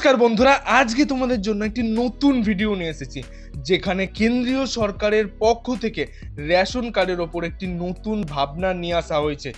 নমস্কার বন্ধুরা, আজকে তোমাদের জন্য একটি নতুন ভিডিও নিয়ে এসেছি যেখানে কেন্দ্রীয় সরকারের পক্ষ থেকে রেশন কার্ডের ওপর একটি নতুন ভাবনা নিয়ে আসা হয়েছে।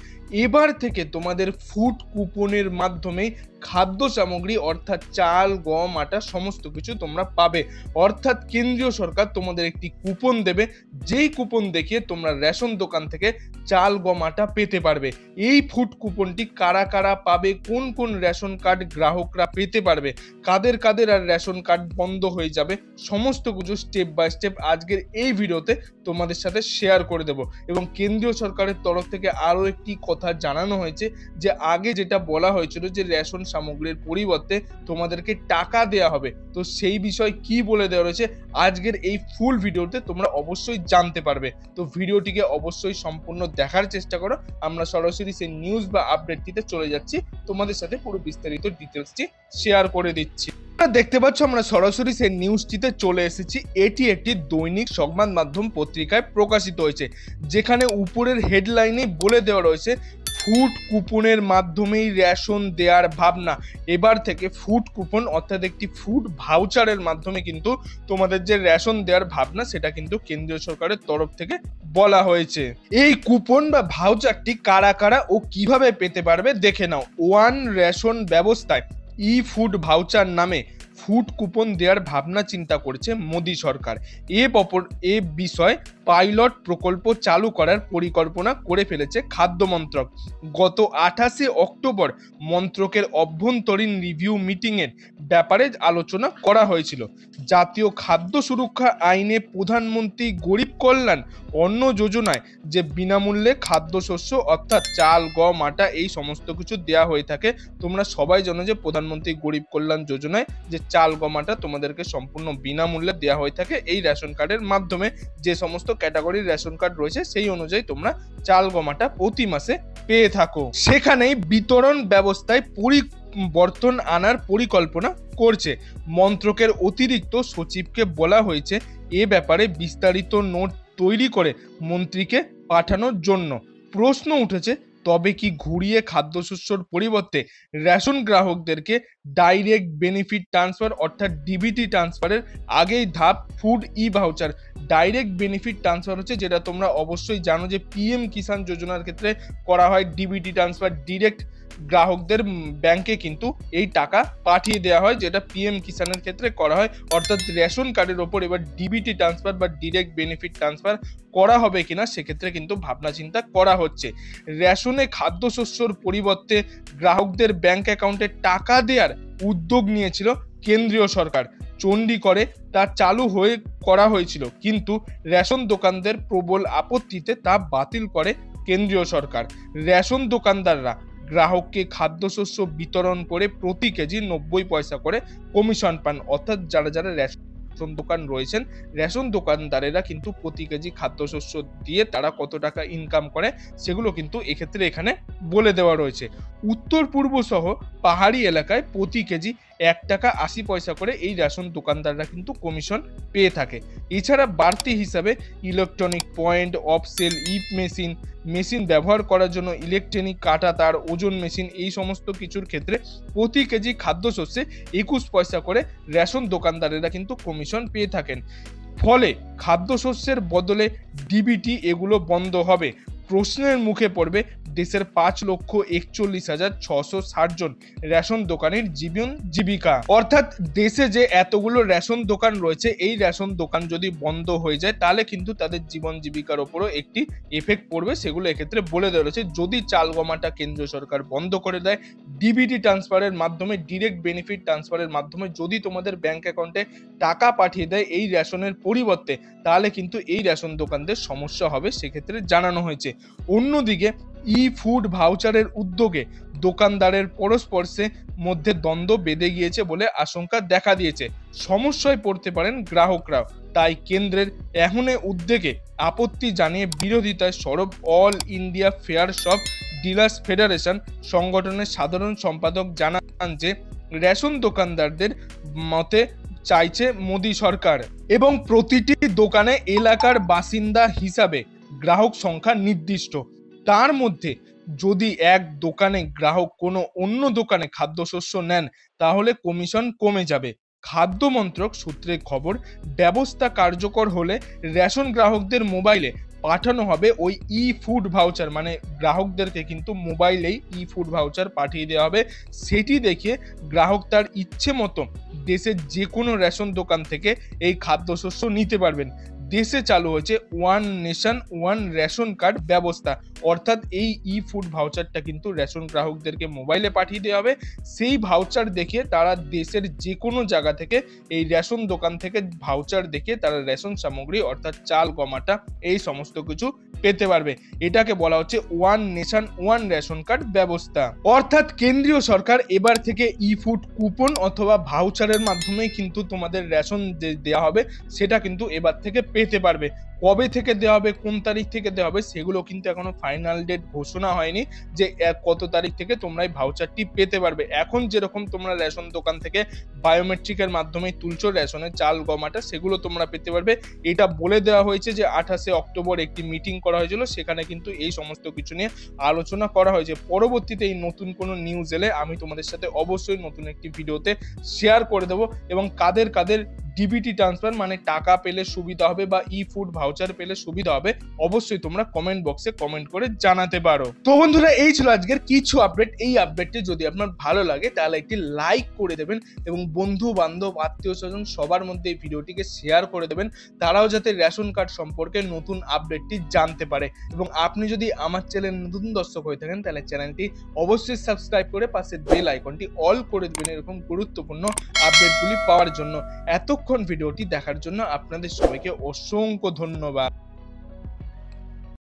এবার থেকে তোমাদের ফুড কুপনের মাধ্যমে খাদ্য সামগ্রী অর্থাৎ চাল, গম, আটা সমস্ত কিছু তোমরা পাবে। অর্থাৎ কেন্দ্রীয় সরকার তোমাদের একটি কুপন দেবে, যেই কুপন দেখিয়ে তোমরা রেশন দোকান থেকে চাল, গম, আটা পেতে পারবে। এই ফুড কুপনটি কারা কারা পাবে, কোন কোন রেশন কার্ড গ্রাহকরা পেতে পারবে, কাদের কাদের আর রেশন কার্ড বন্ধ হয়ে যাবে, সমস্ত কিছু স্টেপ বাই স্টেপ আজকের এই ভিডিওতে তোমাদের সাথে শেয়ার করে দেব। এবং কেন্দ্রীয় সরকারের তরফ থেকে আরও একটি কথা জানানো হয়েছে যে আগে যেটা বলা হয়েছিল যে রেশন সামগ্রীর পরিবর্তে তোমাদেরকে টাকা দেয়া হবে, তো সেই বিষয় কি বলে দেওয়া রয়েছে আজকের এই ফুল ভিডিওতে তোমরা অবশ্যই জানতে পারবে। তো ভিডিওটিকে অবশ্যই সম্পূর্ণ দেখার চেষ্টা করো। আমরা সরাসরি সেই নিউজ বা আপডেটটিতে চলে যাচ্ছি, তোমাদের সাথে পুরো বিস্তারিত ডিটেলসটি শেয়ার করে দিচ্ছি। দেখতে পাচ্ছ আমরা সরাসরি সেই নিউজটিতে চলে এসেছি। এটি একটি দৈনিক সংবাদ মাধ্যম পত্রিকায় প্রকাশিত হয়েছে, যেখানে উপরের হেডলাইনে বলে দেওয়া রয়েছে ফুড কুপনের মাধ্যমেই রেশন দেওয়ার ভাবনা। এবার থেকে ফুড কুপন অর্থাৎ একটি ফুড ভাউচারের মাধ্যমে কিন্তু তোমাদের যে রেশন দেওয়ার ভাবনা সেটা কিন্তু কেন্দ্রীয় সরকারের তরফ থেকে বলা হয়েছে। এই কুপন বা ভাউচারটি কারা কারা ও কিভাবে পেতে পারবে দেখে নাও। ওয়ান রেশন ব্যবস্থায় ই ফুড ভাউচার নামে ফুড কুপন দেওয়ার ভাবনা চিন্তা করছে মোদী সরকার। এ বিষয়ে পাইলট প্রকল্প চালু করার পরিকল্পনা করে ফেলেছে খাদ্য মন্ত্রক। গত 28 অক্টোবর মন্ত্রকের অভ্যন্তরীণ রিভিউ মিটিংয়ের ব্যাপারে আলোচনা করা হয়েছিল। জাতীয় খাদ্য সুরক্ষা আইনে প্রধানমন্ত্রী গরিব কল্যাণ অন্ন যোজনায় যে বিনামূল্যে খাদ্যশস্য অর্থাৎ চাল, গম, আটা এই সমস্ত কিছু দেওয়া হয়ে থাকে। তোমরা সবাই জানো যে প্রধানমন্ত্রী গরিব কল্যাণ যোজনায় যে চাল, গম, আটা তোমাদেরকে সম্পূর্ণ বিনামূল্যে দেওয়া হয়ে থাকে। এই রেশন কার্ডের মাধ্যমে যে সমস্ত ক্যাটাগরির রেশন কার্ড রয়েছে সেই অনুযায়ী তোমরা চাল, গম, আটা প্রতি মাসে পেয়ে থাকো। সেখানেই বিতরণ ব্যবস্থায় পরিবর্তন আনার পরিকল্পনা করছে। মন্ত্রকের অতিরিক্ত সচিবকে বলা হয়েছে এ ব্যাপারে বিস্তারিত নোট তৈরি করে মন্ত্রীকে পাঠানোর জন্য। প্রশ্ন উঠেছে, তবে কি ঘুরিয়ে খাদ্যশস্যর পরিবর্তে রেশন গ্রাহকদেরকে ডাইরেক্ট বেনিফিট ট্রান্সফার অর্থাৎ ডিবিটি ট্রান্সফারের আগেই ধাপ ফুড ই ভাউচার। ডাইরেক্ট বেনিফিট ট্রান্সফার হচ্ছে যেটা তোমরা অবশ্যই জানো যে পিএম কিষাণ যোজনার ক্ষেত্রে করা হয়। ডিবিটি ট্রান্সফার ডিরেক্ট গ্রাহকদের ব্যাংকে কিন্তু এই টাকা পাঠিয়ে দেওয়া হয়, যেটা পিএম কিষাণের ক্ষেত্রে করা হয়। অর্থাৎ রেশন কার্ডের ওপর এবার ডিবিটি ট্রান্সফার বা ডিরেক্ট বেনিফিট ট্রান্সফার করা হবে কিনা সেক্ষেত্রে কিন্তু ভাবনা চিন্তা করা হচ্ছে। রেশনে খাদ্যশস্যর পরিবর্তে গ্রাহকদের ব্যাংক অ্যাকাউন্টে টাকা দেওয়ার উদ্যোগ নিয়েছিল কেন্দ্রীয় সরকার। চণ্ডীগড়ে তা চালু করা হয়েছিল, কিন্তু রেশন দোকানদার প্রবল আপত্তিতে তা বাতিল করে কেন্দ্রীয় সরকার। রেশন দোকানদাররা গ্রাহককে খাদ্যশস্য বিতরণ করে প্রতি কেজি 90 পয়সা করে কমিশন পান। অর্থাৎ যারা যারা রেশন দোকান রয়েছেন, রেশন দোকানদারেরা কিন্তু প্রতি কেজি খাদ্যশস্য দিয়ে তারা কত টাকা ইনকাম করে সেগুলো কিন্তু এক্ষেত্রে এখানে বলে দেওয়া রয়েছে। উত্তর পূর্ব সহ পাহাড়ি এলাকায় প্রতি কেজি 1 টাকা 80 পয়সা করে এই রেশন দোকানদাররা কিন্তু কমিশন পেয়ে থাকে। এছাড়া বাড়তি হিসাবে ইলেকট্রনিক পয়েন্ট অফ সেল, ইপ মেশিন ব্যবহার করার জন্য ইলেকট্রনিক কাটা তার, ওজন মেশিন এই সমস্ত কিছুর ক্ষেত্রে প্রতি কেজি খাদ্যশস্যে 21 পয়সা করে রেশন দোকানদারেরা কিন্তু কমিশন পেয়ে থাকেন। ফলে খাদ্যশস্যের বদলে ডিবিটি এগুলো বন্ধ হবে। প্রশ্নের মুখে পড়বে দেশের 5,41,660 জন রেশন দোকানের জীবন জীবিকা। অর্থাৎ দেশে যে এতগুলো রেশন দোকান রয়েছে, এই রেশন দোকান যদি বন্ধ হয়ে যায় তাহলে কিন্তু তাদের জীবন জীবিকার উপরও একটি এফেক্ট পড়বে, সেগুলো এক্ষেত্রে বলে দেওয়া রয়েছে। যদি চাল, গমাটা কেন্দ্রীয় সরকার বন্ধ করে দেয়, ডিবিটি ট্রান্সফারের মাধ্যমে ডিরেক্ট বেনিফিট ট্রান্সফারের মাধ্যমে যদি তোমাদের ব্যাংক অ্যাকাউন্টে টাকা পাঠিয়ে দেয় এই রেশনের পরিবর্তে, তাহলে কিন্তু এই রেশন দোকানদের সমস্যা হবে, সেক্ষেত্রে জানানো হয়েছে। অন্যদিকে ই ফুড ভাউচারের উদ্যোগে দোকানদারের পরস্পর্শে মধ্যে দ্বন্দ্ব বেঁধে গিয়েছে বলে আশঙ্কা দেখা দিয়েছে। সমস্যায় পড়তে পারেন গ্রাহকরাও। তাই কেন্দ্রের এমন উদ্যোগে আপত্তি জানিয়ে বিরোধিতায় সরব all India fair shop dealers federation সংগঠনের সাধারণ সম্পাদক জানান যে রেশন দোকানদারদের মতে চাইছে মোদী সরকার এবং প্রতিটি দোকানে এলাকার বাসিন্দা হিসাবে গ্রাহক সংখ্যা নির্দিষ্ট, তার মধ্যে যদি এক দোকানে গ্রাহক কোনো অন্য দোকানে খাদ্যশস্য নেন তাহলে কমিশন কমে যাবে। খাদ্য মন্ত্রক সূত্রে খবর, ব্যবস্থা কার্যকর হলে রেশন গ্রাহকদের মোবাইলে পাঠানো হবে ওই ই ফুড ভাউচার, মানে গ্রাহকদেরকে কিন্তু মোবাইলেই ই ফুড ভাউচার পাঠিয়ে দেওয়া হবে। সেটি দেখে গ্রাহক তার ইচ্ছে মতো দেশের যে কোনো রেশন দোকান থেকে এই খাদ্যশস্য নিতে পারবেন। দেশে চালু হয়েছে one nation one ration card ব্যবস্থা, অর্থাৎ এই ই ফুড ভাউচারটা কিন্তু রেশন গ্রাহকদেরকে মোবাইলে পাঠিয়ে দেওয়া হবে। সেই ভাউচার দেখে তারা দেশের যে কোনো জায়গা থেকে এই রেশন দোকান থেকে ভাউচার দেখে তারা রেশন সামগ্রী অর্থাৎ চাল, গম, আটা এই সমস্ত কিছু পেতে পারবে। এটাকে বলা হচ্ছে one nation one ration card ব্যবস্থা। অর্থাৎ কেন্দ্রীয় সরকার এবার থেকে ই ফুড কুপন অথবা ভাউচারের মাধ্যমেই কিন্তু তোমাদের রেশন দেওয়া হবে, সেটা কিন্তু এবার থেকে পেতে পারবে। কবে থেকে দেওয়া হবে, কোন তারিখ থেকে দেওয়া হবে, সেগুলো কিন্তু এখনো ফাইনাল ডেট ঘোষণা হয়নি যে কত তারিখ থেকে তোমরা এই ভাউচারটি পেতে পারবে। এখন যেরকম তোমরা রেশন দোকান থেকে বায়োমেট্রিকের মাধ্যমে তুলছো রেশনের চাল, গম, আটা, সেগুলো তোমরা পেতে পারবে। এটা বলে দেওয়া হয়েছে যে 28 অক্টোবর একটি মিটিং করা হয়েছিল, সেখানে কিন্তু এই সমস্ত কিছু নিয়ে আলোচনা করা হয়েছে। পরবর্তীতে এই নতুন কোনো নিউজ এলে আমি তোমাদের সাথে অবশ্যই নতুন একটি ভিডিওতে শেয়ার করে দেবো, এবং কাদের কাদের ডিবিটি ট্রান্সফার মানে টাকা পেলে সুবিধা হবে বা ই ফুড ভাউচার পেলে সুবিধা হবে অবশ্যই তোমরা কমেন্ট বক্সে কমেন্ট করে জানাতে পারো। তো বন্ধুরা, এই ছিল আজকের কিছু আপডেট। এই আপডেটটি যদি আপনার ভালো লাগে তাহলে একটি লাইক করে দেবেন এবং বন্ধু বান্ধব, আত্মীয় স্বজন সবার মধ্যে এই ভিডিওটিকে শেয়ার করে দেবেন, তারাও যাতে রেশন কার্ড সম্পর্কে নতুন আপডেটটি জানতে পারে। এবং আপনি যদি আমার চ্যানেল নতুন দর্শক হয়ে থাকেন তাহলে চ্যানেলটি অবশ্যই সাবস্ক্রাইব করে পাশের বেল আইকনটি অল করে দেবেন এরকম গুরুত্বপূর্ণ আপডেটগুলি পাওয়ার জন্য। এতক্ষণ ভিডিওটি দেখার জন্য আপনাদের সবাইকে অসংখ্য ধন্যবাদ।